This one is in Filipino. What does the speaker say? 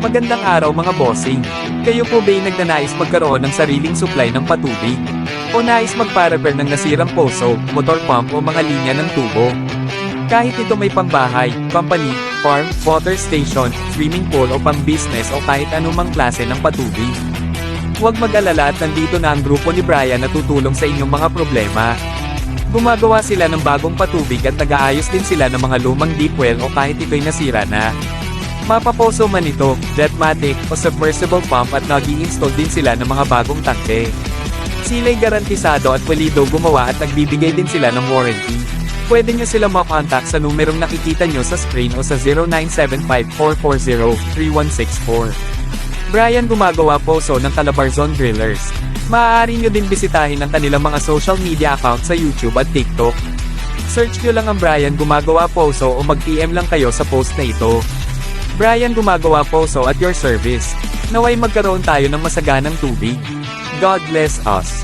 Magandang araw mga bossing. Kayo po ba'y nagnanais magkaroon ng sariling supply ng patubig? O nais magpa-repair ng nasirang poso, motor pump o mga linya ng tubo? Kahit ito may pambahay, company, farm, water station, swimming pool o pang-business o kahit anumang klase ng patubig. Huwag mag-alala at nandito na ang grupo ni Brian na tutulong sa inyong mga problema. Gumagawa sila ng bagong patubig at nag-aayos din sila ng mga lumang deep well o kahit ito'y nasira na. Mapaposo man ito, jetmatic, o submersible pump at nag-i-install din sila ng mga bagong tangke. Sila'y garantisado at walido gumawa at nagbibigay din sila ng warranty. Pwede nyo sila makontak sa numerong nakikita nyo sa screen o sa 0975-440-3164. Brian gumagawa poso ng Calabarzon Drillers. Maaari nyo din bisitahin ang kanilang mga social media account sa YouTube at TikTok. Search nyo lang ang Brian gumagawa poso o mag-PM lang kayo sa post na ito. Brian gumagawa poso at your service. Naway magkaroon tayo ng masaganang tubig. God bless us.